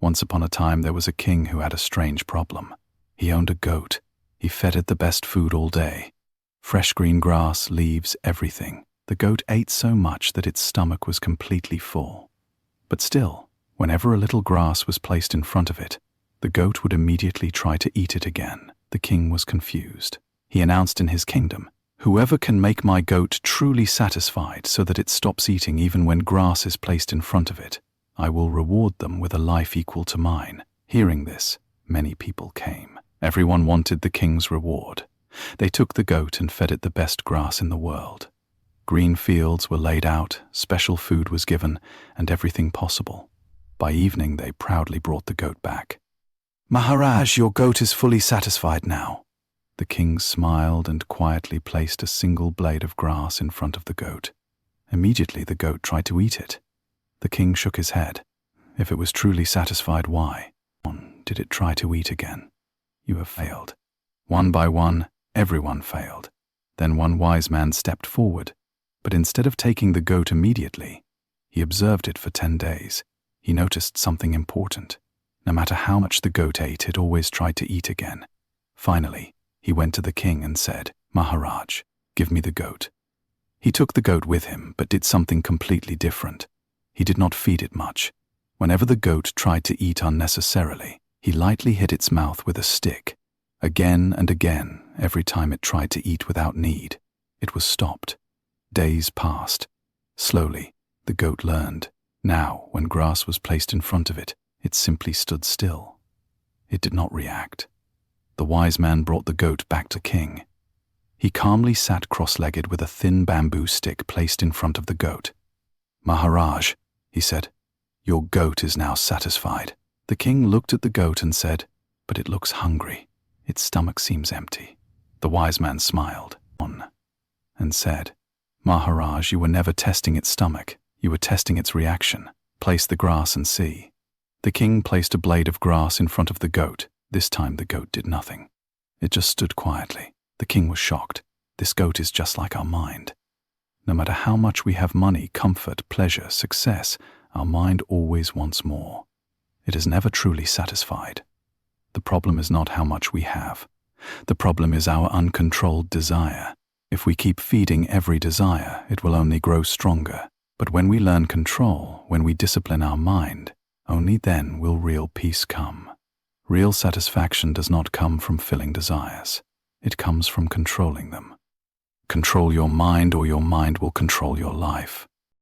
Once upon a time there was a king who had a strange problem. He owned a goat. He fed it the best food all day. Fresh green grass, leaves, everything. The goat ate so much that its stomach was completely full. But still, whenever a little grass was placed in front of it, the goat would immediately try to eat it again. The king was confused. He announced in his kingdom, "Whoever can make my goat truly satisfied so that it stops eating even when grass is placed in front of it, I will reward them with a life equal to mine." Hearing this, many people came. Everyone wanted the king's reward. They took the goat and fed it the best grass in the world. Green fields were laid out, special food was given, and everything possible. By evening, they proudly brought the goat back. "Maharaj, your goat is fully satisfied now." The king smiled and quietly placed a single blade of grass in front of the goat. Immediately, the goat tried to eat it. The king shook his head. If it was truly satisfied, why did it try to eat again? "You have failed." One by one, everyone failed. Then one wise man stepped forward, but instead of taking the goat immediately, he observed it for 10 days. He noticed something important. No matter how much the goat ate, it always tried to eat again. Finally, he went to the king and said, "Maharaj, give me the goat." He took the goat with him, but did something completely different. He did not feed it much. Whenever the goat tried to eat unnecessarily, he lightly hit its mouth with a stick. Again and again, every time it tried to eat without need, it was stopped. Days passed. Slowly, the goat learned. Now, when grass was placed in front of it, it simply stood still. It did not react. The wise man brought the goat back to king. He calmly sat cross-legged with a thin bamboo stick placed in front of the goat. "Maharaj," he said, "your goat is now satisfied." The king looked at the goat and said, "But it looks hungry. Its stomach seems empty." The wise man smiled and said, "Maharaj, you were never testing its stomach. You were testing its reaction. Place the grass and see." The king placed a blade of grass in front of the goat. This time the goat did nothing. It just stood quietly. The king was shocked. This goat is just like our mind. No matter how much we have money, comfort, pleasure, success, our mind always wants more. It is never truly satisfied. The problem is not how much we have. The problem is our uncontrolled desire. If we keep feeding every desire, it will only grow stronger. But when we learn control, when we discipline our mind, only then will real peace come. Real satisfaction does not come from filling desires. It comes from controlling them. Control your mind, or your mind will control your life.